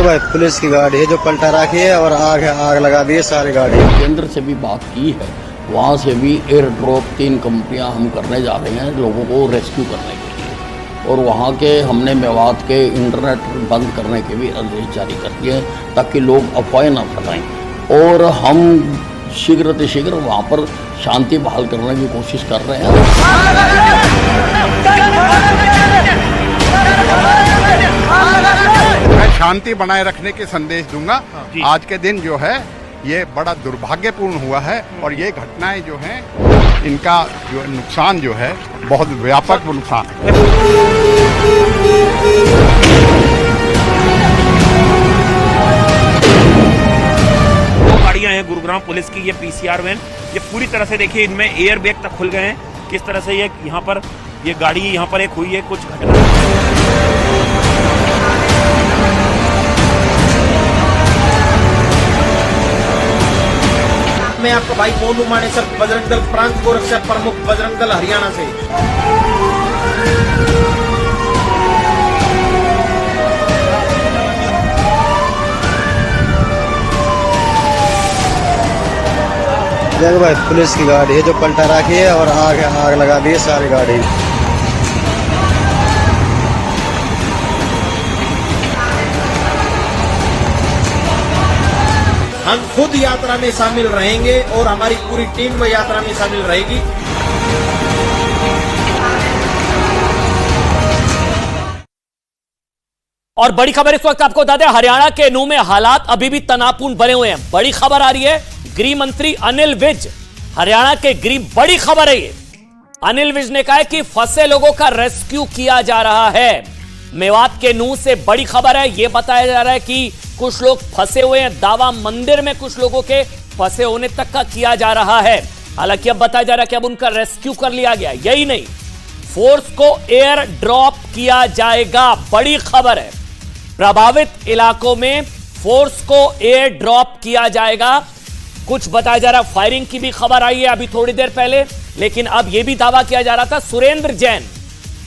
भाई पुलिस की गाड़ी है जो पलटा रखी है और आग लगा दी है सारी गाड़ी। केंद्र से भी बात की है, वहाँ से भी एयर ड्रॉप 3 कंपनियाँ हम करने जा रहे हैं लोगों को रेस्क्यू करने के लिए, और वहाँ के हमने मेवात के इंटरनेट बंद करने के भी आदेश जारी कर दिए ताकि लोग अफवाहें न फैलाएं, और हम शीघ्र से शीघ्र वहाँ पर शांति बहाल करने की कोशिश कर रहे हैं। मैं शांति बनाए रखने के संदेश दूंगा। आज के दिन जो है ये बड़ा दुर्भाग्यपूर्ण हुआ है, और ये घटनाएं जो हैं इनका जो नुकसान जो है बहुत व्यापक नुकसान है। गाड़ियां हैं गुरुग्राम पुलिस की, ये पीसीआर वैन, ये पूरी तरह से देखिए इनमें एयर बैग तक खुल गए हैं। किस तरह से ये यहाँ पर ये गाड़ी यहाँ पर एक हुई है कुछ घटना। मैं आपका भाई मोनू मानेसर, बजरंग दल प्रांत गोरक्षा प्रमुख, बजरंग दल हरियाणा से। देखो भाई पुलिस की गाड़ी है जो पलटा रखी है और आग लगा दी है सारी गाड़ी। हम खुद यात्रा में शामिल रहेंगे और हमारी पूरी टीम में यात्रा में शामिल रहेगी। और बड़ी खबर इस वक्त आपको बता दें, हरियाणा के नूह में हालात अभी भी तनावपूर्ण बने हुए हैं। बड़ी खबर आ रही है, गृह मंत्री अनिल विज, हरियाणा के गृह, बड़ी खबर है ये। अनिल विज ने कहा है कि फंसे लोगों का रेस्क्यू किया जा रहा है। मेवात के नूह से बड़ी खबर है, यह बताया जा रहा है कि कुछ लोग फंसे हुए हैं। दावा मंदिर में कुछ लोगों के फंसे होने तक का किया जा रहा है। हालांकि अब बताया जा रहा है कि अब उनका रेस्क्यू कर लिया गया। यही नहीं, फोर्स को एयर ड्रॉप किया जाएगा। बड़ी खबर है, प्रभावित इलाकों में फोर्स को एयर ड्रॉप किया जाएगा। कुछ बताया जा रहा, फायरिंग की भी खबर आई है अभी थोड़ी देर पहले, लेकिन अब यह भी दावा किया जा रहा था, सुरेंद्र जैन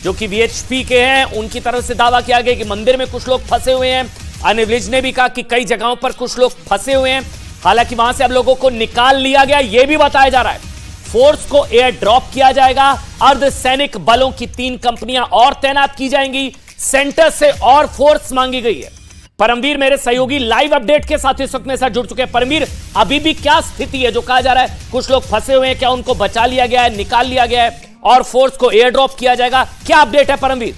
जो कि वीएचपी के हैं, उनकी तरफ से दावा किया गया कि मंदिर में कुछ लोग फंसे हुए हैं। अनिल विज ने भी कहा कि कई जगहों पर कुछ लोग फंसे हुए हैं। हालांकि वहां से अब लोगों को निकाल लिया गया, यह भी बताया जा रहा है। फोर्स को एयर ड्रॉप किया जाएगा। अर्धसैनिक बलों की 3 कंपनियां और तैनात की जाएंगी। सेंटर से और फोर्स मांगी गई है। परमवीर मेरे सहयोगी लाइव अपडेट के साथ इस वक्त मेरे साथ जुड़ चुके हैं। परमवीर, अभी भी क्या स्थिति है? जो कहा जा रहा है कुछ लोग फंसे हुए हैं, क्या उनको बचा लिया गया है, निकाल लिया गया है और फोर्स को एयर ड्रॉप किया जाएगा? क्या अपडेट है परमवीर?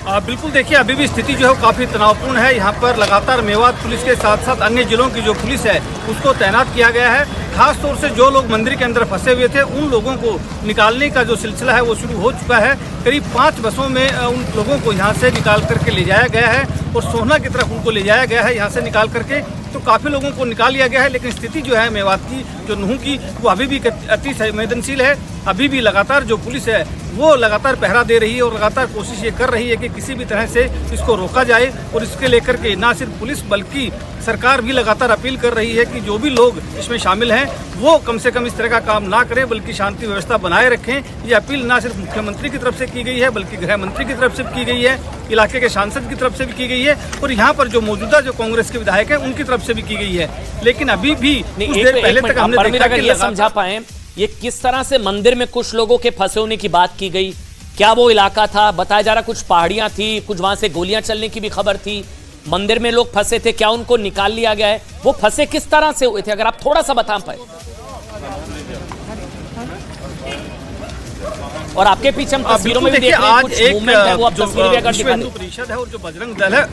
बिल्कुल, देखिए अभी भी स्थिति जो है काफ़ी तनावपूर्ण है। यहाँ पर लगातार मेवात पुलिस के साथ साथ अन्य जिलों की जो पुलिस है उसको तैनात किया गया है। खास तौर से जो लोग मंदिर के अंदर फंसे हुए थे उन लोगों को निकालने का जो सिलसिला है वो शुरू हो चुका है। करीब 5 बसों में उन लोगों को यहाँ से निकाल करके ले जाया गया है और सोहना की तरफ उनको ले जाया गया है। यहाँ से निकाल करके तो काफ़ी लोगों को निकाल लिया गया है, लेकिन स्थिति जो है मेवात की, जो नूह की, वो अभी भी अति संवेदनशील है। अभी भी लगातार जो पुलिस है वो लगातार पहरा दे रही है और लगातार कोशिश ये कर रही है कि किसी भी तरह से इसको रोका जाए। और इसके लेकर के ना सिर्फ पुलिस बल्कि सरकार भी लगातार अपील कर रही है कि जो भी लोग इसमें शामिल हैं वो कम से कम इस तरह का काम ना करें, बल्कि शांति व्यवस्था बनाए रखें। ये अपील ना सिर्फ मुख्यमंत्री की तरफ से की गई है बल्कि गृह मंत्री की तरफ से की गई है, इलाके के सांसद की तरफ से भी की गई है और यहाँ पर जो मौजूदा जो कांग्रेस के विधायक हैं उनकी तरफ से भी की गई है। लेकिन अभी भी कुछ देर पहले तक हमने देखा कि ये समझा पाए ये किस तरह से मंदिर में कुछ लोगों के फंसे होने की बात की गई। क्या वो इलाका था? बताया जा रहा कुछ पहाड़ियां थी, कुछ वहां से गोलियां चलने की भी खबर थी। मंदिर में लोग फंसे थे, क्या उनको निकाल लिया गया है? वो फंसे किस तरह से हुए थे, अगर आप थोड़ा सा बता पाए। और आपके पीछे हम तस्वीरों में भी देख रहे हैं कुछ मूवमेंट है, वो आप तस्वीर भी अगर दिखा दें। परिषद है और जो बजरंग दल है,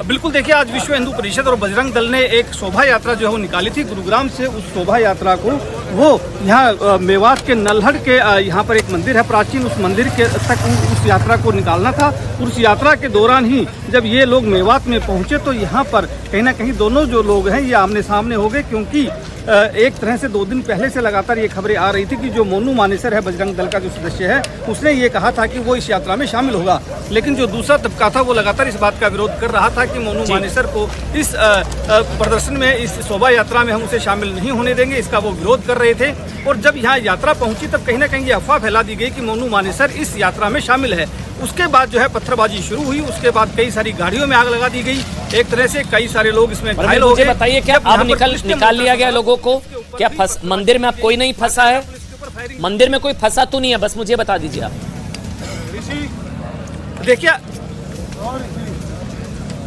बिल्कुल देखिए आज विश्व हिंदू परिषद और बजरंग दल ने एक शोभा यात्रा जो है वो निकाली थी गुरुग्राम से। उस शोभा यात्रा को वो यहाँ मेवात के नल्हड़ के यहाँ पर एक मंदिर है प्राचीन, उस मंदिर के तक उस यात्रा को निकालना था। उस यात्रा के दौरान ही जब ये लोग मेवात में पहुँचे तो यहाँ पर कहीं ना कहीं दोनों जो लोग हैं ये आमने सामने हो गए, क्योंकि एक तरह से 2 दिन पहले से लगातार ये खबरें आ रही थी कि जो मोनू मानेसर है, बजरंग दल का जो सदस्य है, उसने ये कहा था कि वो इस यात्रा में शामिल होगा। लेकिन जो दूसरा तबका था वो लगातार इस बात का विरोध कर रहा था कि मोनू मानेसर को इस प्रदर्शन में, इस शोभा यात्रा में हम उसे शामिल नहीं होने देंगे, इसका वो विरोध कर रहे थे। और जब यहाँ यात्रा पहुंची तब कहीं ना कहीं ये अफवाह फैला दी गई कि मोनू मानेसर इस यात्रा में शामिल है। उसके बाद जो है पत्थरबाजी शुरू हुई, उसके बाद कई सारी गाड़ियों में आग लगा दी गई। एक तरह से कई सारे लोग इसमें घायल हो गए। बताइए, क्या अब निकाल लिया गया लोगों को? क्या मंदिर में अब कोई नहीं फंसा है? मंदिर में कोई फंसा तो नहीं है, बस मुझे बता दीजिए आप। देखिए,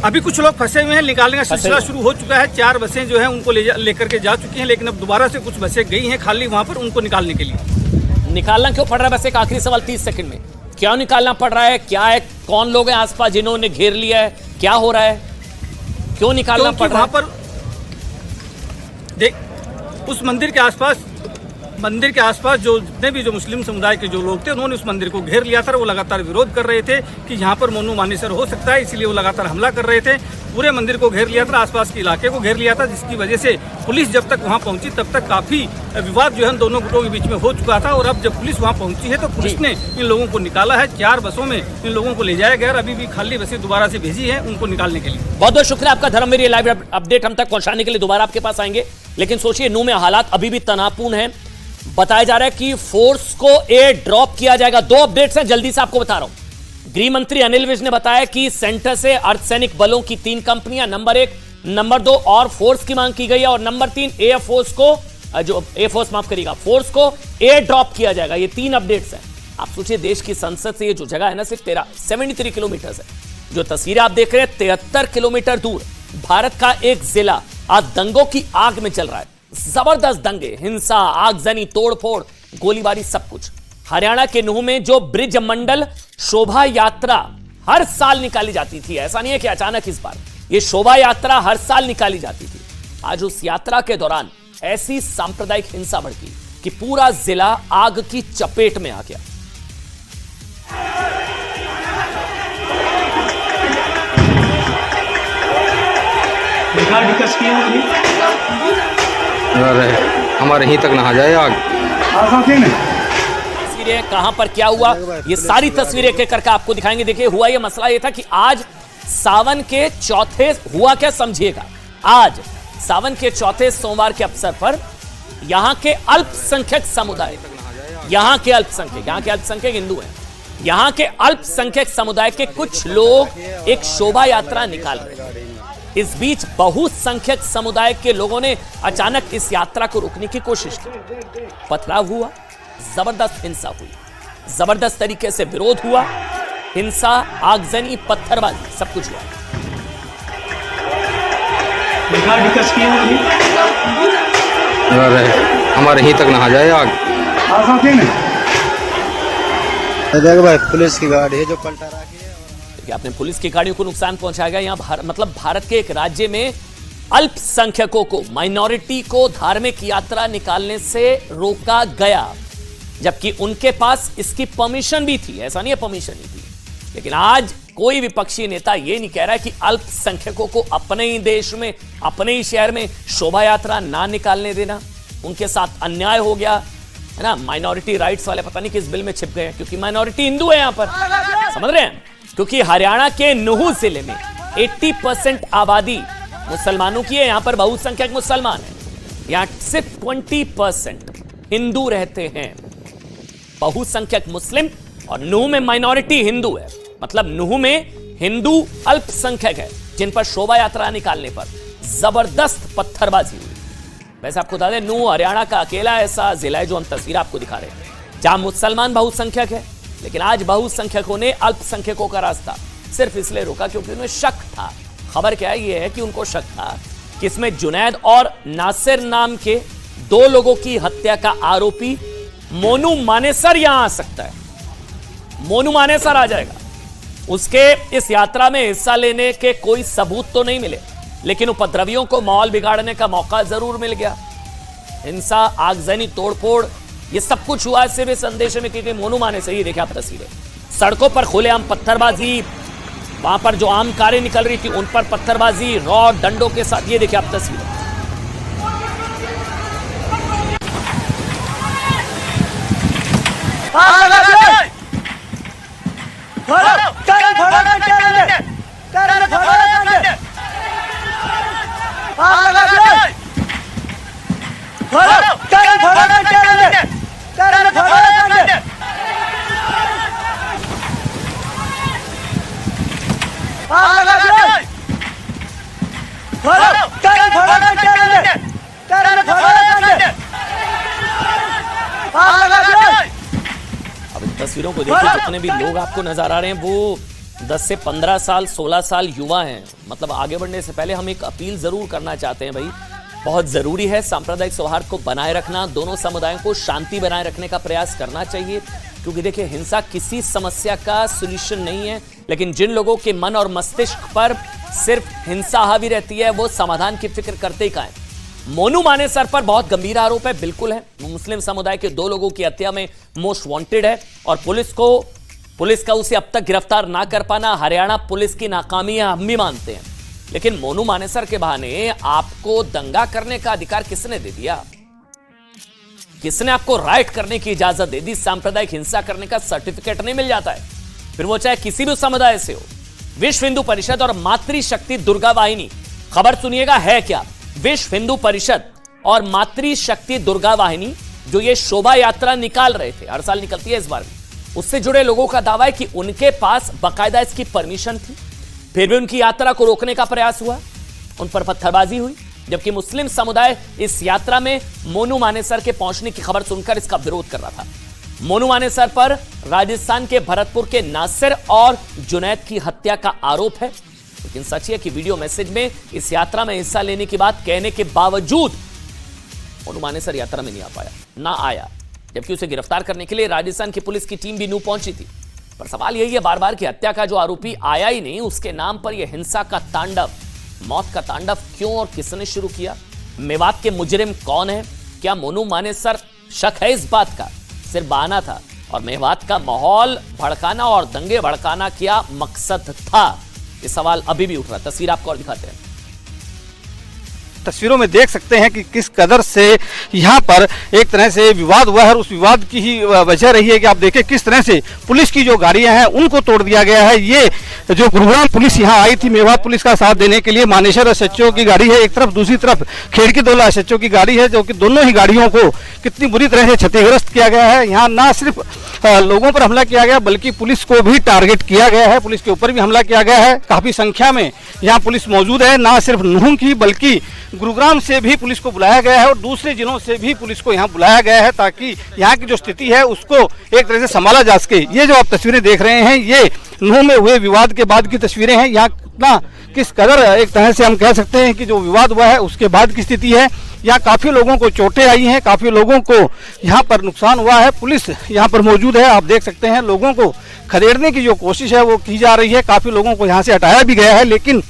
अभी कुछ लोग फंसे हुए हैं, निकालने का सिलसिला शुरू हो चुका है। 4 बसें जो है उनको लेकर के जा चुकी हैं, लेकिन अब दोबारा से कुछ बसें गई हैं खाली वहां पर, उनको निकालने के लिए। निकालना क्यों पड़ रहा है? बस एक आखिरी सवाल 30 सेकंड में, क्यों निकालना पड़ रहा है? क्या है, कौन लोग हैं आसपास जिन्होंने घेर लिया है? क्या हो रहा है, क्यों निकालना पड़ रहा है? वहां पर देख, उस मंदिर के आसपास जो जितने भी जो मुस्लिम समुदाय के जो लोग थे, उन्होंने उस मंदिर को घेर लिया था। वो लगातार विरोध कर रहे थे कि यहाँ पर मोनू मानेसर हो सकता है, इसलिए वो लगातार हमला कर रहे थे। पूरे मंदिर को घेर लिया था, आसपास के इलाके को घेर लिया था, जिसकी वजह से पुलिस जब तक वहाँ पहुंची तब तक काफी विवाद जो है दोनों गुटों के बीच में हो चुका था। और अब जब पुलिस वहाँ पहुंची है तो पुलिस ने इन लोगों को निकाला है। 4 बसों में इन लोगों को ले जाया गया और अभी भी खाली बसें दोबारा से भेजी है उनको निकालने के लिए। बहुत बहुत शुक्रिया आपका धर्मवीर, ये लाइव अपडेट हम तक पहुंचाने के लिए दोबारा आपके पास आएंगे। लेकिन सोचिए, नूह में हालात अभी भी तनावपूर्ण है। बताया जा रहा है कि फोर्स को एयर ड्रॉप किया जाएगा। 2 अपडेट्स हैं, जल्दी से आपको बता रहा हूं। गृह मंत्री अनिल विज ने बताया कि सेंटर से अर्धसैनिक बलों की 3 कंपनियां, नंबर 1, नंबर 2 और फोर्स की मांग की गई है, और नंबर 3 फोर्स को एयर ड्रॉप किया जाएगा। ये 3 अपडेट्स हैं। आप सोचिए, देश की संसद से ये जो जगह है ना, सिर्फ 73 किलोमीटर है। जो तस्वीरें आप देख रहे हैं, 73 किलोमीटर दूर भारत का एक जिला आज दंगों की आग में चल रहा है। जबरदस्त दंगे, हिंसा, आगजनी, तोड़फोड़, गोलीबारी, सब कुछ। हरियाणा के नूह में जो ब्रिज मंडल शोभा यात्रा हर साल निकाली जाती थी, ऐसा नहीं है कि अचानक इस बार, ये शोभा यात्रा हर साल निकाली जाती थी। आज उस यात्रा के दौरान ऐसी सांप्रदायिक हिंसा भड़की कि पूरा जिला आग की चपेट में आ गया। हमारे यहीं तक नहा जाए आग। तस्वीरें कहां पर क्या हुआ, ये सारी तस्वीरें एक करके आपको दिखाएंगे। देखिए, हुआ ये मसला ये था कि आज सावन के चौथे, हुआ क्या समझिएगा, आज सावन के चौथे सोमवार के अवसर पर यहां के अल्पसंख्यक समुदाय, यहां के अल्पसंख्यक हिंदू हैं, यहां के अल्पसंख्यक समुदाय के कुछ लोग एक शोभा यात्रा निकाल रहे हैं। इस बीच बहुसंख्यक समुदाय के लोगों ने अचानक इस यात्रा को रोकने की कोशिश की। पथराव हुआ, जबरदस्त हिंसा हुई, जबरदस्त तरीके से विरोध हुआ, हिंसा, आगजनी, पत्थरबाजी, सब कुछ हुआ। हमारे यहीं तक नहा जाए आग। देखो भाई, पुलिस की गाड़ी है जो पलटा रखी है। देखिए, आपने पुलिस की गाड़ियों को नुकसान पहुंचाया गया। यहाँ मतलब भारत के एक राज्य में अल्पसंख्यकों को, माइनॉरिटी को धार्मिक यात्रा निकालने से रोका गया, जबकि उनके पास इसकी परमिशन भी थी। ऐसा नहीं है परमिशन नहीं थी, लेकिन आज कोई विपक्षी नेता ये नहीं कह रहा है कि अल्पसंख्यकों को अपने ही देश में, अपने ही शहर में शोभा यात्रा ना निकालने देना। उनके साथ अन्याय हो गया है ना। माइनॉरिटी राइट्स वाले पता नहीं किस बिल में छिप गए हैं, क्योंकि माइनॉरिटी हिंदू है यहां पर, समझ रहे हैं। क्योंकि हरियाणा के नूह जिले में 80% आबादी मुसलमानों की है। यहां पर बहुसंख्यक मुसलमान है, यहां सिर्फ 20% हिंदू रहते हैं। बहुसंख्यक मुस्लिम और नूह में माइनॉरिटी हिंदू है। मतलब नूह में हिंदू अल्पसंख्यक है, जिन पर शोभा यात्रा निकालने पर जबरदस्त पत्थरबाजी हुई। वैसे आपको बता दें, नूह हरियाणा का अकेला ऐसा जिला है जो हम तस्वीर आपको दिखा रहे हैं जहां मुसलमान बहुसंख्यक है, लेकिन आज बहुसंख्यकों ने अल्पसंख्यकों का रास्ता सिर्फ इसलिए रोका क्योंकि उन्हें शक था। खबर क्या है, ये है कि उनको शक था कि इसमें जुनैद और नासिर नाम के 2 लोगों की हत्या का आरोपी मोनू मानेसर यहां आ सकता है। मोनू मानेसर आ जाएगा। उसके इस यात्रा में हिस्सा लेने के कोई सबूत तो नहीं मिले, लेकिन उपद्रवियों को माहौल बिगाड़ने का मौका जरूर मिल गया। हिंसा, आगजनी, तोड़फोड़, ये सब कुछ हुआ सिर्फ इस संदेश में कि मोनू मानेसर, ही देखिए आप तस्वीरें, सड़कों पर खुलेआम पत्थरबाजी, वहां पर जो आम कारें निकल रही थी उन पर पत्थरबाजी, रॉड, डंडों के साथ। ये देखिए आप तस्वीरें, अब इन तस्वीरों को देखिए, जितने भी लोग आपको नजर आ रहे हैं वो 10 से 15 साल 16 साल युवा हैं। मतलब आगे बढ़ने से पहले हम एक अपील जरूर करना चाहते हैं भाई, बहुत जरूरी है सांप्रदायिक सौहार्द को बनाए रखना, दोनों समुदायों को शांति बनाए रखने का प्रयास करना चाहिए, क्योंकि देखिए हिंसा किसी समस्या का सॉल्यूशन नहीं है, लेकिन जिन लोगों के मन और मस्तिष्क पर सिर्फ हिंसा हावी रहती है वो समाधान की फिक्र करते ही कहाँ है। मोनू मानेसर पर बहुत गंभीर आरोप है, बिल्कुल है, वो मुस्लिम समुदाय के 2 लोगों की हत्या में मोस्ट वांटेड है और पुलिस का उसे अब तक गिरफ्तार ना कर पाना हरियाणा पुलिस की नाकामी है, हम भी मानते हैं। लेकिन मोनू मानेसर के बहाने आपको दंगा करने का अधिकार किसने दे दिया? किसने आपको राइट करने की इजाजत दे दी? सांप्रदायिक हिंसा करने का सर्टिफिकेट नहीं मिल जाता है, फिर वो चाहे किसी भी समुदाय से हो। विश्व हिंदू परिषद और मातृशक्ति दुर्गा वाहिनी, खबर सुनिएगा है क्या। विश्व हिंदू परिषद और मातृशक्ति दुर्गा वाहिनी जो ये शोभा यात्रा निकाल रहे थे, हर साल निकलती है इस बार भी, उससे जुड़े लोगों का दावा है कि उनके पास बाकायदा इसकी परमिशन थी, फिर भी उनकी यात्रा को रोकने का प्रयास हुआ, उन पर पत्थरबाजी हुई, जबकि मुस्लिम समुदाय इस यात्रा में मोनू मानेसर के पहुंचने की खबर सुनकर इसका विरोध कर रहा था। मोनू मानेसर पर राजस्थान के भरतपुर के नासिर और जुनैद की हत्या का आरोप है, लेकिन सच है कि वीडियो मैसेज में इस यात्रा में हिस्सा लेने की बात कहने के बावजूद मोनू मानेसर यात्रा में नहीं आ पाया, ना आया, जबकि उसे गिरफ्तार करने के लिए राजस्थान की पुलिस की टीम भी नूह पहुंची थी। पर सवाल यही है बार बार की हत्या का जो आरोपी आया ही नहीं, उसके नाम पर यह हिंसा का तांडव, मौत का तांडव क्यों और किसने शुरू किया? मेवात के मुजरिम कौन है? क्या मोनू मानेसर शक है इस बात का सिर्फ बहाना था और मेवात का माहौल भड़काना और दंगे भड़काना क्या मकसद था? ये सवाल अभी भी उठ रहा है। तस्वीर आपको और दिखाते हैं। तस्वीरों में देख सकते हैं कि किस कदर से यहाँ पर एक तरह से विवाद हुआ है और उस विवाद की ही वजह रही है कि आप देखें किस तरह से पुलिस की जो गाड़ियां हैं उनको तोड़ दिया गया है। ये जो गुरुग्राम पुलिस यहाँ आई थी मेवात पुलिस का साथ देने के लिए, मानेसर एसएचओ की गाड़ी है एक तरफ, दूसरी तरफ खेड़कीदोला एसएचओ की गाड़ी है, जो कि दोनों ही गाड़ियों को कितनी बुरी तरह से क्षतिग्रस्त किया गया है। यहाँ ना सिर्फ लोगों पर हमला किया गया बल्कि पुलिस को भी टारगेट किया गया है, पुलिस के ऊपर भी हमला किया गया है। काफी संख्या में यहाँ पुलिस मौजूद है, ना सिर्फ नूह की बल्कि गुरुग्राम से भी पुलिस को बुलाया गया है और दूसरे जिलों से भी पुलिस को यहाँ बुलाया गया है ताकि यहाँ की जो स्थिति है उसको एक तरह से संभाला जा सके। ये जो आप तस्वीरें देख रहे हैं ये नूह में हुए विवाद के बाद की तस्वीरें हैं। यहाँ कितना किस कदर एक तरह से हम कह सकते हैं कि जो विवाद हुआ है उसके बाद की स्थिति है। यहाँ काफ़ी लोगों को चोटें आई हैं, काफ़ी लोगों को यहाँ पर नुकसान हुआ है। पुलिस यहाँ पर मौजूद है, आप देख सकते हैं लोगों को खदेड़ने की जो कोशिश है वो की जा रही है। काफ़ी लोगों को यहाँ से हटाया भी गया है, लेकिन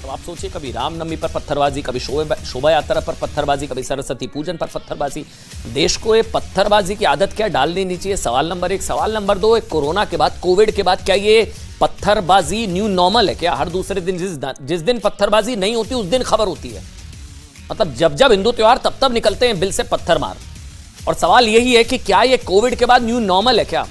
तो आप सोचिए कभी रामनवमी पर पत्थरबाजी, कभी शोभा यात्रा पर पत्थरबाजी, कभी सरस्वती पूजन पर पत्थरबाजी। देश को ये पत्थरबाजी की आदत क्या डालनी नहीं चाहिए? सवाल नंबर 1। सवाल नंबर 2, कोरोना के बाद, कोविड के बाद क्या ये पत्थरबाजी न्यू नॉर्मल है क्या? हर दूसरे दिन जिस दिन पत्थरबाजी नहीं होती उस दिन खबर होती है। मतलब जब हिंदू त्योहार तब निकलते हैं बिल से पत्थर मार। और सवाल यही है कि क्या ये कोविड के बाद न्यू नॉर्मल है क्या?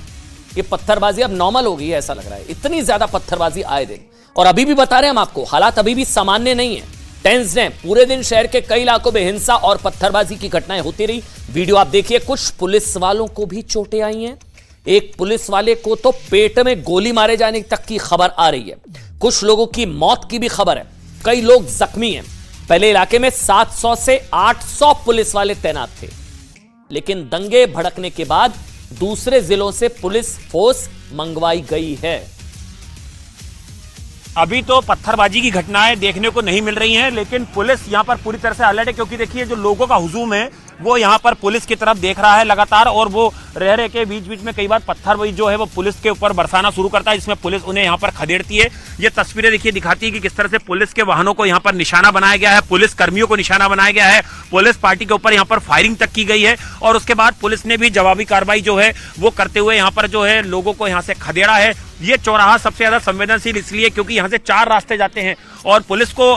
ये पत्थरबाजी अब नॉर्मल हो गई है ऐसा लग रहा है। इतनी ज्यादा पत्थरबाजी आए दिन, और अभी भी बता रहे हैं हम आपको, हालात अभी भी सामान्य नहीं है, टेंस्ड हैं। पूरे दिन शहर के कई इलाकों में हिंसा और पत्थरबाजी की घटनाएं होती रही। वीडियो आप देखिए, कुछ पुलिस वालों को भी चोटें आई हैं। एक पुलिस वाले को तो पेट में गोली मारे जाने तक की खबर आ रही है। कुछ लोगों की मौत की भी खबर है, कई लोग जख्मी हैं। पहले इलाके में 700 से 800 पुलिस वाले तैनात थे, लेकिन दंगे भड़कने के बाद दूसरे जिलों से पुलिस फोर्स मंगवाई गई है। अभी तो पत्थरबाजी की घटनाएं देखने को नहीं मिल रही हैं, लेकिन पुलिस यहां पर पूरी तरह से अलर्ट है, क्योंकि देखिए जो लोगों का हुजूम है वो यहां पर पुलिस की तरफ देख रहा है लगातार, और वो रह के बीच बीच में कई बार पत्थर जो है वो पुलिस के ऊपर बरसाना शुरू करता है, जिसमें पुलिस उन्हें यहां पर खदेड़ती है। ये तस्वीरें देखिए दिखाती है कि किस तरह से पुलिस के वाहनों को यहां पर निशाना बनाया गया है, पुलिस कर्मियों को निशाना बनाया गया है, पुलिस पार्टी के ऊपर यहां पर फायरिंग तक की गई है, और उसके बाद पुलिस ने भी जवाबी कार्रवाई जो है वो करते हुए यहां पर जो है लोगों को यहां से खदेड़ा है। ये चौराहा सबसे ज्यादा संवेदनशील इसलिए क्योंकि यहां से 4 रास्ते जाते हैं, और पुलिस को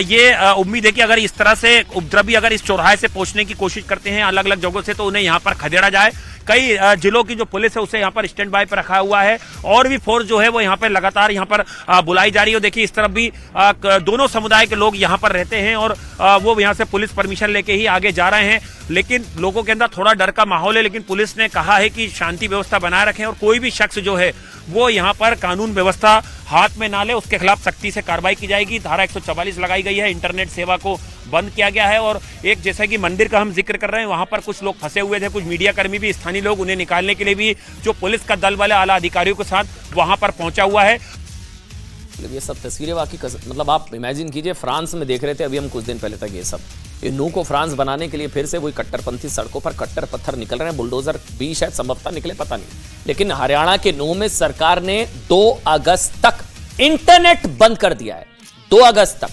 ये उम्मीद है कि अगर इस तरह से उपद्रवी अगर इस चौराहे से पहुंचने की कोशिश करते हैं अलग अलग जगहों से, तो उन्हें यहां पर खदेड़ा जाए। कई जिलों की जो पुलिस है उसे यहाँ पर स्टैंड बाय पर रखा हुआ है और भी फोर्स जो है वो यहाँ पर लगातार यहाँ पर बुलाई जा रही है। देखिए इस तरफ भी दोनों समुदाय के लोग यहाँ पर रहते हैं और वो यहाँ से पुलिस परमिशन लेके ही आगे जा रहे हैं, लेकिन लोगों के अंदर थोड़ा डर का माहौल है। लेकिन पुलिस ने कहा है कि शांति व्यवस्था बनाए रखें और कोई भी शख्स जो है वो यहाँ पर कानून व्यवस्था हाथ में ना ले, उसके खिलाफ सख्ती से कार्रवाई की जाएगी। धारा 144 लगाई गई है, इंटरनेट सेवा को बंद किया गया है और एक जैसा कि मंदिर का हम जिक्र कर रहे हैं वहां पर कुछ लोग फंसे हुए थे, कुछ मीडिया कर्मी भी, स्थानीय लोग, उन्हें निकालने के लिए भी जो पुलिस का दल वाले आला अधिकारियों के साथ वहां पर पहुंचा हुआ है। ये सब तस्वीरें वाकई मतलब आप इमेजिन कीजिए, फ्रांस में देख रहे थे अभी हम कुछ दिन पहले तक ये नू को फ्रांस बनाने के लिए फिर से वही कट्टरपंथी सड़कों पर कट्टर पत्थर निकल रहे हैं, बुलडोजर भी शायद संभवतः निकले, पता नहीं। लेकिन हरियाणा के नू में सरकार ने 2 अगस्त तक इंटरनेट बंद कर दिया है, 2 अगस्त तक,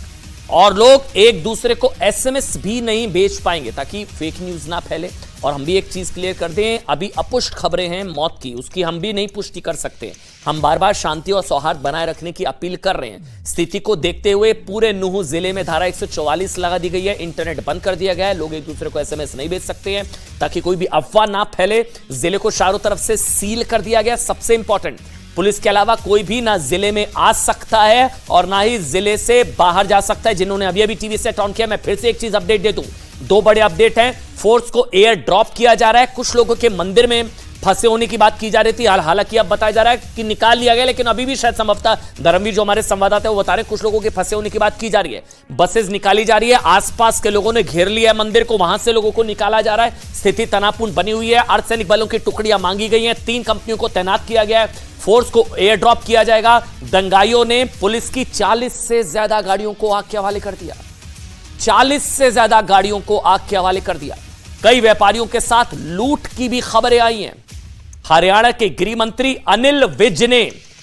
और लोग एक दूसरे को एसएमएस भी नहीं भेज पाएंगे ताकि फेक न्यूज ना फैले। और हम भी एक चीज क्लियर कर दें, अभी अपुष्ट खबरें हैं मौत की, उसकी हम भी नहीं पुष्टि कर सकते। हम बार बार शांति और सौहार्द बनाए रखने की अपील कर रहे हैं। स्थिति को देखते हुए पूरे नूह जिले में धारा 144 लगा दी गई है, इंटरनेट बंद कर दिया गया है, लोग एक दूसरे को एसएमएस नहीं भेज सकते हैं ताकि कोई भी अफवाह ना फैले। जिले को चारों तरफ से सील कर दिया गया। सबसे इंपॉर्टेंट, पुलिस के अलावा कोई भी ना जिले में आ सकता है और ना ही जिले से बाहर जा सकता है। जिन्होंने अभी अभी टीवी सेट ऑन किया, मैं फिर से एक चीज अपडेट दे दूं, 2 बड़े अपडेट हैं। फोर्स को एयर ड्रॉप किया जा रहा है, कुछ लोगों के मंदिर में फंसे होने की बात की जा रही थी, हालांकि अब बताया जा रहा है कि निकाल लिया गया, लेकिन अभी भी शायद संभवतः धर्मवीर जो हमारे संवाददाता है वो बता रहे हैं कुछ लोगों के फंसे होने की बात की जा रही है। बसेस निकाली जा रही है, आसपास के लोगों ने घेर लिया है मंदिर को, वहां से लोगों को निकाला जा रहा है। स्थिति तनावपूर्ण बनी हुई है, अर्धसैनिक बलों की टुकड़ियां मांगी गई हैं, 3 कंपनियों को तैनात किया गया है, फोर्स को एयर ड्रॉप किया जाएगा। दंगाइयों ने पुलिस की 40 से ज्यादा गाड़ियों को आग के हवाले कर दिया, 40 से ज्यादा गाड़ियों को आग के हवाले कर दिया। कई व्यापारियों के साथ लूट की भी खबरें आई हैं। हरियाणा के गृह मंत्री अनिल विज ने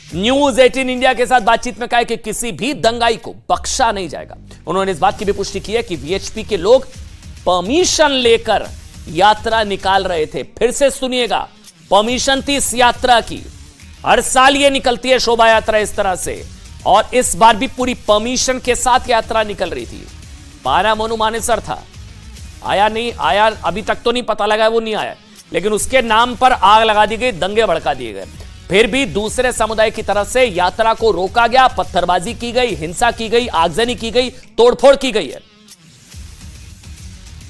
न्यूज 18 इंडिया के साथ बातचीत में कहा कि किसी भी दंगाई को बख्शा नहीं जाएगा। उन्होंने इस बात की भी पुष्टि की है कि वीएचपी के लोग परमिशन लेकर यात्रा निकाल रहे थे। फिर से सुनिएगा, परमिशन थी इस यात्रा की, हर साल ये निकलती है शोभा यात्रा इस तरह से, और इस बार भी पूरी परमिशन के साथ यात्रा निकल रही थी। पारा मोनू मानेसर था, आया नहीं आया अभी तक तो नहीं पता लगा, वो नहीं आया, लेकिन उसके नाम पर आग लगा दी गई, दंगे भड़का दिए गए। फिर भी दूसरे समुदाय की तरफ से यात्रा को रोका गया, पत्थरबाजी की गई, हिंसा की गई, आगजनी की गई, तोड़फोड़ की गई है।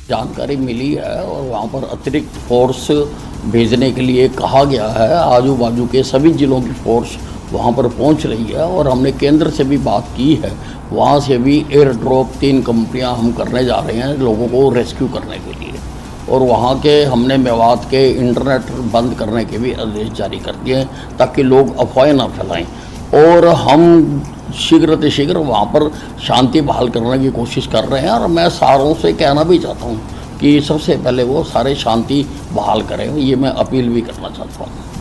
जानकारी मिली है और वहाँ पर अतिरिक्त फोर्स भेजने के लिए कहा गया है। आजू बाजू के सभी जिलों की फोर्स वहाँ पर पहुँच रही है और हमने केंद्र से भी बात की है, वहाँ से भी एयर ड्रॉप 3 कंपनियाँ हम करने जा रहे हैं लोगों को रेस्क्यू करने के लिए, और वहाँ के हमने मेवात के इंटरनेट बंद करने के भी आदेश जारी कर दिए हैं ताकि लोग अफवाहें ना फैलाएं। और हम शीघ्र वहाँ पर शांति बहाल करने की कोशिश कर रहे हैं और मैं सारों से कहना भी चाहता हूँ कि सबसे पहले वो सारे शांति बहाल करें, ये मैं अपील भी करना चाहता हूँ।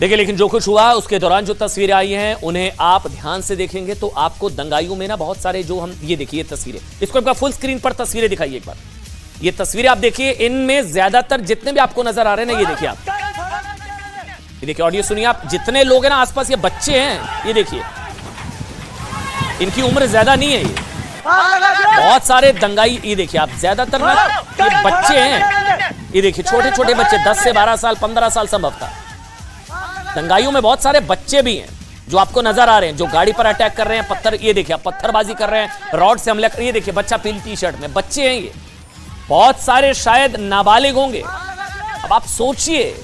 देखिए, लेकिन जो कुछ हुआ उसके दौरान जो तस्वीरें आई हैं उन्हें आप ध्यान से देखेंगे तो आपको दंगाइयों में ना बहुत सारे जो हम ये देखिए तस्वीरें, इसको एक बार फुल स्क्रीन पर तस्वीरें दिखाइए एक बार। ये तस्वीरें आप देखिए, इनमें ज्यादातर जितने भी आपको नजर आ रहे हैं ना, ये देखिए आप, ये देखिए, और ये सुनिए आप, जितने लोग हैं ना आसपास, ये बच्चे हैं, ये देखिए, इनकी उम्र ज्यादा नहीं है, ये बहुत सारे दंगाई, ये देखिए आप, ज्यादातर ना ये बच्चे हैं, ये देखिए छोटे छोटे बच्चे, 10 से 12 साल 15 साल संभवतः। दंगाइयों में बहुत सारे बच्चे भी हैं जो आपको नजर आ रहे हैं, जो गाड़ी पर अटैक कर रहे हैं, पत्थर, ये देखिए आप, पत्थरबाजी कर रहे हैं, रॉड से हमले कर, ये देखिए बच्चा पीली टी-शर्ट में, बच्चे हैं ये, बहुत सारे शायद नाबालिग होंगे। अब आप सोचिए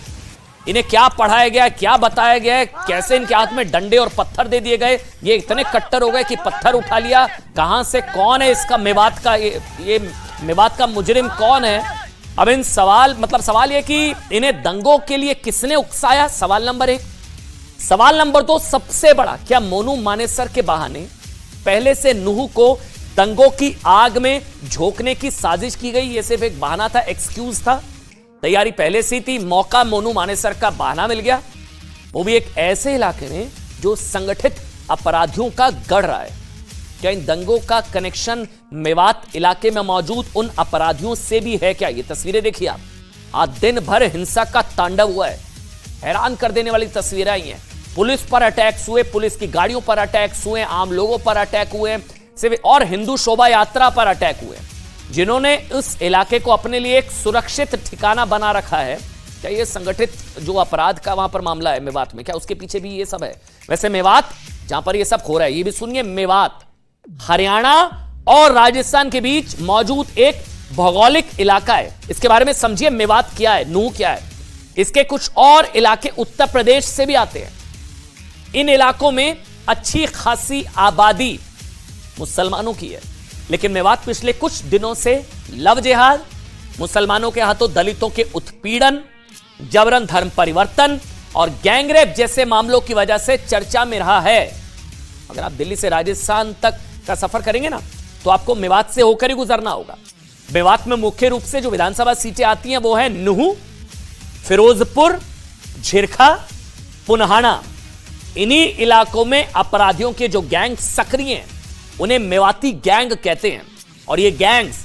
इन्हें क्या पढ़ाया गया, क्या बताया गया है, कैसे इनके हाथ में डंडे और पत्थर दे दिए गए, ये इतने कट्टर हो गए कि पत्थर उठा लिया। कहां से कौन है इसका मेवात का, ये मेवात का मुजरिम कौन है? अब इन सवाल ये कि इन्हें दंगों के लिए किसने उकसाया, सवाल नंबर 1। सवाल नंबर 2 सबसे बड़ा, क्या मोनू मानेसर के बहाने पहले से नूह को दंगों की आग में झोंकने की साजिश की गई? ये सिर्फ एक बहाना था, एक्सक्यूज था, तैयारी पहले से थी, मौका मोनू मानेसर का बहाना मिल गया, वो भी एक ऐसे इलाके में जो संगठित अपराधियों का गढ़ रहा है। क्या इन दंगों का कनेक्शन मेवात इलाके में मौजूद उन अपराधियों से भी है क्या? ये तस्वीरें देखिए आप, आज दिन भर हिंसा का तांडव हुआ है, हैरान कर देने वाली तस्वीरें आई हैं। पुलिस पर अटैक्स हुए, पुलिस की गाड़ियों पर अटैक्स हुए, आम लोगों पर अटैक हुए, और हिंदू शोभा यात्रा पर अटैक हुए। जिन्होंने उस इलाके को अपने लिए एक सुरक्षित ठिकाना बना रखा है, क्या ये संगठित जो अपराध का वहां पर मामला है मेवात में, क्या उसके पीछे भी ये सब है? वैसे मेवात जहां पर ये सब हो रहा है, ये भी सुनिए, मेवात हरियाणा और राजस्थान के बीच मौजूद एक भौगोलिक इलाका है। इसके बारे में समझिए, मेवात क्या है, नूह क्या है। इसके कुछ और इलाके उत्तर प्रदेश से भी आते हैं। इन इलाकों में अच्छी खासी आबादी मुसलमानों की है, लेकिन मेवात पिछले कुछ दिनों से लव जिहाद, मुसलमानों के हाथों दलितों के उत्पीड़न, जबरन धर्म परिवर्तन और गैंगरेप जैसे मामलों की वजह से चर्चा में रहा है। अगर आप दिल्ली से राजस्थान तक का सफर करेंगे ना, तो आपको मेवात से होकर ही गुजरना होगा। मेवात में मुख्य रूप से जो विधानसभा सीटें आती हैं वो है नूह, फिरोजपुर, झिरखा, पुन्हाना। इन्हीं इलाकों में अपराधियों के जो गैंग सक्रिय हैं उन्हें मेवाती गैंग कहते हैं। और ये गैंग्स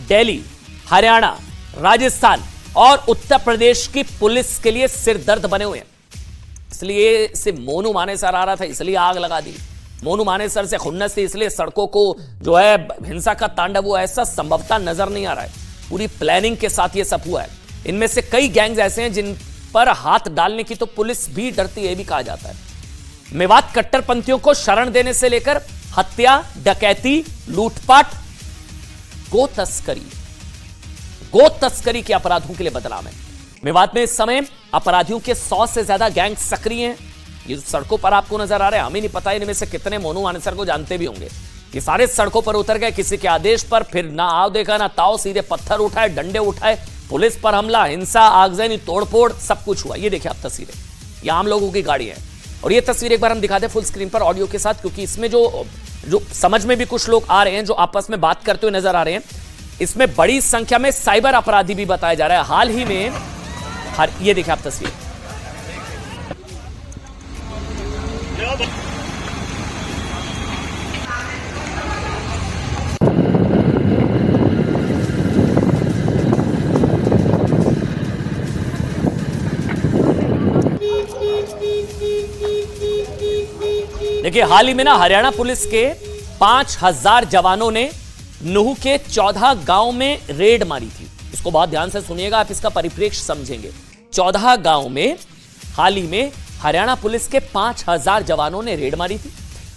दिल्ली, हरियाणा, राजस्थान और उत्तर प्रदेश की पुलिस के लिए सिरदर्द बने हुए हैं। इसलिए इसे मोनू मानेसर आ रहा था, इसलिए आग लगा दी। मोनू मानेसर से खुन्नस थी, इसलिए सड़कों को जो है हिंसा का तांडव हुआ, ऐसा संभवतः नजर नहीं आ रहा है। पूरी प्लानिंग के साथ ये सब हुआ है। इनमें से कई गैंग्स ऐसे हैं जिन पर हाथ डालने की तो पुलिस भी डरती है, भी कहा जाता है। मेवात कट्टरपंथियों को शरण देने से लेकर हत्या, डकैती, लूटपाट, गो तस्करी के अपराधों के लिए बदनाम है। मेवात में इस समय अपराधियों के 100 से ज्यादा गैंग सक्रिय हैं। ये सड़कों पर आपको नजर आ रहे हैं, हमें नहीं पता इनमें से कितने मोनू मानेसर को जानते भी होंगे। ये सारे सड़कों पर उतर गए किसी के आदेश पर, फिर ना आओ देखा ना ताओ, सीधे पत्थर उठाए, डंडे उठाए, पुलिस पर हमला, हिंसा, आगजनी, तोड़फोड़, सब कुछ हुआ। ये देखिए आप तस्वीरें, ये आम लोगों की गाड़ी है। और ये तस्वीर एक बार हम दिखा दें फुल स्क्रीन पर ऑडियो के साथ, क्योंकि इसमें जो समझ में भी कुछ लोग आ रहे हैं, जो आपस में बात करते हुए नजर आ रहे हैं। इसमें बड़ी संख्या में साइबर अपराधी भी बताया जा रहा है। हाल ही में ये देखिए आप तस्वीर, देखिए हाल ही में ना हरियाणा पुलिस के 5000 जवानों ने नूह के 14 गांव में रेड मारी थी। इसको बहुत ध्यान से सुनिएगा, आप इसका परिप्रेक्ष्य समझेंगे। 14 गांव में हाल ही में हरियाणा पुलिस के 5000 जवानों ने रेड मारी थी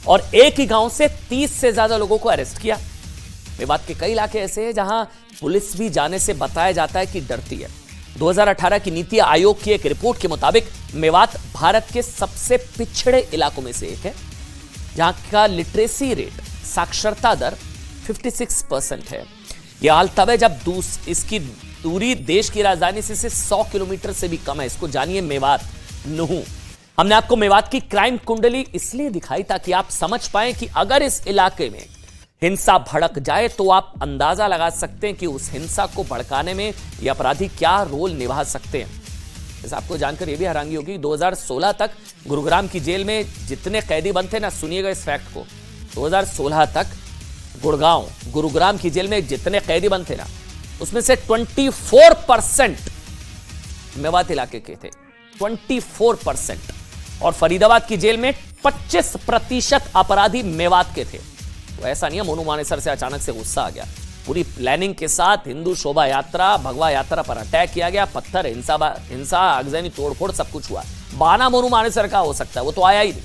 और एक ही गांव से 30 से ज्यादा लोगों को अरेस्ट किया। मेवात के कई इलाके ऐसे हैं जहां पुलिस भी जाने से बताया जाता है कि डरती है। 2018 की नीति आयोग की एक रिपोर्ट के मुताबिक मेवात भारत के सबसे पिछड़े इलाकों में से एक है, जहां का लिटरेसी रेट, साक्षरता दर 56% है। यह हाल तब है जब इसकी दूरी देश की राजधानी से 100 किलोमीटर से भी कम है। इसको जानिए मेवात, नूह। हमने आपको मेवात की क्राइम कुंडली इसलिए दिखाई ताकि आप समझ पाएं कि अगर इस इलाके में हिंसा भड़क जाए तो आप अंदाजा लगा सकते हैं कि उस हिंसा को भड़काने में ये अपराधी क्या रोल निभा सकते हैं। जैसे आपको जानकर ये भी हैरानी होगी, 2016 तक गुरुग्राम की जेल में जितने कैदी बंद थे ना, सुनिएगा इस फैक्ट को, 2016 तक गुरुग्राम की जेल में जितने कैदी बंद थे ना, उसमें से 24% मेवात इलाके के थे, 24%। और फरीदाबाद की जेल में 25% अपराधी मेवात के थे। तो ऐसा नहीं है मोनू मानेसर से अचानक से गुस्सा आ गया। पूरी प्लानिंग के साथ हिंदू शोभा यात्रा, भगवा यात्रा पर अटैक किया गया, पत्थर, हिंसा, आगजनी, तोड़फोड़ सब कुछ हुआ। बहाना मोनू मानेसर का हो सकता है, वो तो आया ही नहीं।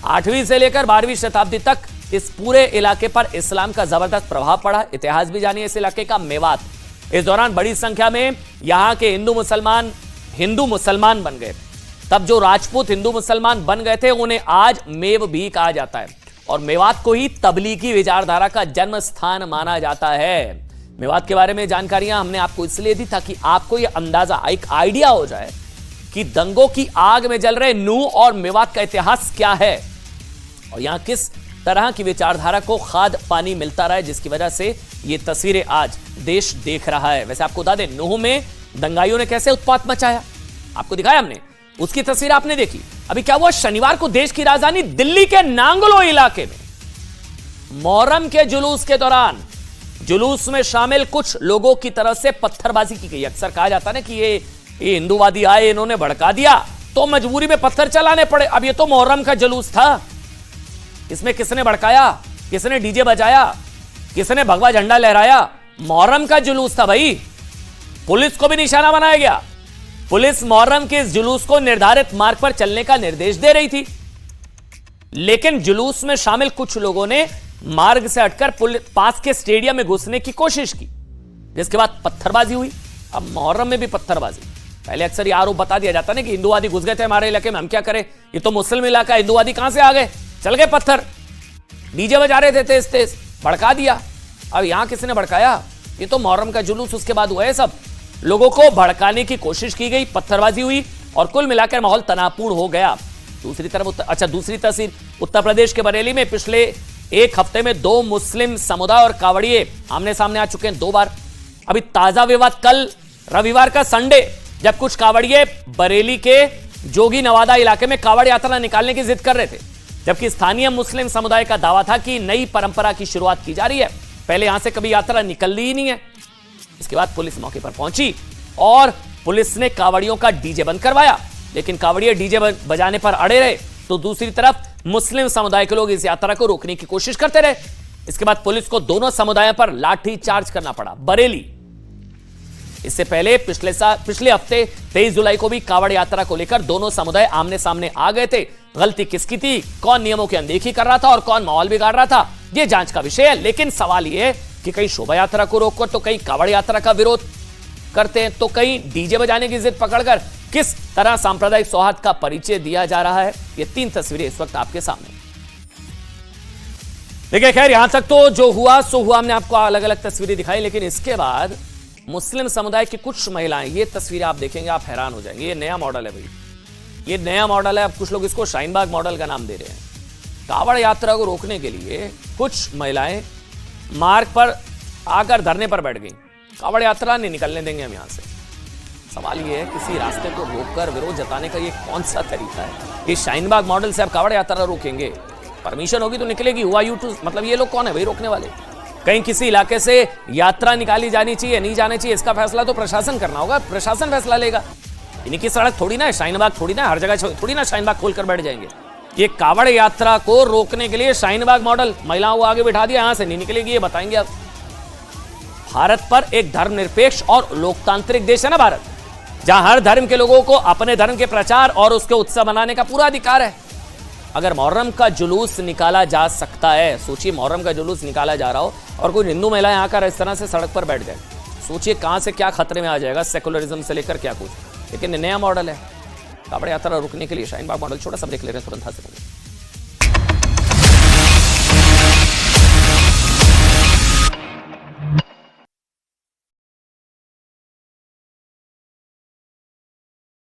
8वीं से लेकर 12वीं शताब्दी तक इस पूरे इलाके पर इस्लाम का जबरदस्त प्रभाव पड़ा। इतिहास भी जानिए इस इलाके का, मेवात। इस दौरान बड़ी संख्या में यहाँ के हिंदू मुसलमान बन गए। तब जो राजपूत हिंदू मुसलमान बन गए थे उन्हें आज मेव भी कहा जाता है और मेवात को ही तबलीगी विचारधारा का जन्म स्थान माना जाता है। मेवात के बारे में जानकारियां हमने आपको इसलिए दी ताकि आपको यह अंदाजा, एक आइडिया हो जाए कि दंगों की आग में जल रहे नूह और मेवात का इतिहास क्या है और यहां किस तरह की विचारधारा को खाद पानी मिलता रहा है, जिसकी वजह से ये तस्वीरें आज देश देख रहा है। वैसे आपको बता दें, नूह में दंगाइयों ने कैसे उत्पात मचाया, आपको दिखाया हमने, उसकी तस्वीर आपने देखी। अभी क्या हुआ, शनिवार को देश की राजधानी दिल्ली के नांगलो इलाके में मोहर्रम के जुलूस के दौरान जुलूस में शामिल कुछ लोगों की तरफ से पत्थरबाजी की गई। अक्सर कहा जाता है ना कि ये हिंदूवादी आए, इन्होंने भड़का दिया तो मजबूरी में पत्थर चलाने पड़े। अब ये तो मोहर्रम का जुलूस था, इसमें किसने भड़काया, किसने डीजे बजाया, किसने भगवा झंडा लहराया? मोहर्रम का जुलूस था भाई, पुलिस को भी निशाना बनाया गया। पुलिस मुहर्रम के इस जुलूस को निर्धारित मार्ग पर चलने का निर्देश दे रही थी, लेकिन जुलूस में शामिल कुछ लोगों ने मार्ग से हटकर पास के स्टेडियम में घुसने की कोशिश की, जिसके बाद पत्थरबाजी हुई। अब मुहर्रम में भी पत्थरबाजी, पहले अक्सर ये आरोप बता दिया जाता ना कि हिंदूवादी घुस गए थे हमारे इलाके में, हम क्या करें, ये तो मुस्लिम इलाका, हिंदूवादी कहां से आ गए, चल गए पत्थर, डीजे बजा रहे थे तेज तेज, भड़का दिया। अब यहां किसने भड़काया, ये तो मुहर्रम का जुलूस, उसके बाद हुआ है सब, लोगों को भड़काने की कोशिश की गई, पत्थरबाजी हुई और कुल मिलाकर माहौल तनावपूर्ण हो गया। दूसरी तरफ दूसरी तस्वीर उत्तर प्रदेश के बरेली में पिछले एक हफ्ते में 2 मुस्लिम समुदाय और कावड़िए आमने सामने आ चुके हैं 2 बार। अभी ताजा विवाद कल रविवार का संडे, जब कुछ कावड़िए बरेली के जोगी नवादा इलाके में कावड़ यात्रा निकालने की जिद कर रहे थे, जबकि स्थानीय मुस्लिम समुदाय का दावा था कि नई परंपरा की शुरुआत की जा रही है, पहले यहां से कभी यात्रा निकली ही नहीं है। इसके बाद पुलिस मौके पर पहुंची और पुलिस ने कावड़ियों का डीजे बंद करवाया, लेकिन कावड़िए डीजे बजाने पर अड़े रहे, तो दूसरी तरफ मुस्लिम समुदाय के लोग इस यात्रा को रोकने की कोशिश करते रहे। इसके बाद पुलिस को दोनों समुदायों पर लाठी चार्ज करना पड़ा। बरेली, इससे पहले पिछले हफ्ते 23 जुलाई को भी कावड़ यात्रा को लेकर दोनों समुदाय आमने सामने आ गए थे। गलती किसकी थी, कौन नियमों की अनदेखी कर रहा था और कौन माहौल बिगाड़ रहा था, यह जांच का विषय है। लेकिन सवाल यह है कि कहीं शोभा यात्रा को रोककर तो कहीं कावड़ यात्रा का विरोध करते हैं, तो कहीं डीजे बजाने की जिद पकड़कर किस तरह सांप्रदायिक सौहार्द का परिचय दिया जा रहा है। ये 3 तस्वीरें इस वक्त आपके सामने। देखिए, खैर यहां तक तो जो हुआ सो हुआ, हमने आपको अलग अलग तस्वीरें दिखाई, लेकिन इसके बाद मुस्लिम समुदाय की कुछ महिलाएं, ये तस्वीरें आप देखेंगे आप हैरान हो जाएंगे। ये नया मॉडल है भाई, ये नया मॉडल है। अब कुछ लोग इसको शाहीनबाग मॉडल का नाम दे रहे हैं। कावड़ यात्रा को रोकने के लिए कुछ महिलाएं मार्ग पर आकर धरने पर बैठ गई, कावड़ यात्रा नहीं निकलने देंगे हम यहां से। सवाल ये है, किसी रास्ते को रोककर विरोध जताने का ये कौन सा तरीका है? ये शाहीनबाग मॉडल से आप कावड़ यात्रा रोकेंगे, परमिशन होगी तो निकलेगी, हुआ यू टू, मतलब ये लोग कौन है भाई रोकने वाले? कहीं किसी इलाके से यात्रा निकाली जानी चाहिए, नहीं जानी चाहिए, इसका फैसला तो प्रशासन करना होगा, प्रशासन फैसला लेगा। इनकी सड़क थोड़ी ना है, शाहीनबाग थोड़ी ना, हर जगह थोड़ी ना शाहीनबाग खोलकर बैठ जाएंगे। ये कावड़ यात्रा को रोकने के लिए शाहीनबाग मॉडल, महिलाओं को आगे बिठा दिया, यहां से नहीं निकलेगी, ये बताएंगे आप। भारत पर एक धर्मनिरपेक्ष और लोकतांत्रिक देश है ना भारत, जहां हर धर्म के लोगों को अपने धर्म के प्रचार और उसके उत्सव मनाने का पूरा अधिकार है। अगर मुहर्रम का जुलूस निकाला जा सकता है, सोचिए मुहर्रम का जुलूस निकाला जा रहा हो और कोई हिंदू महिलाएं आकर इस तरह से सड़क पर बैठ जाए, सोचिए कहां से क्या खतरे में आ जाएगा, सेकुलरिज्म से लेकर क्या कुछ। लेकिन नया मॉडल है, कावड़ यात्रा रोकने के लिए शाहीनबाग मॉडल। छोटा सा ब्रेक ले रहे हैं, तुरंत हाजिर होंगे।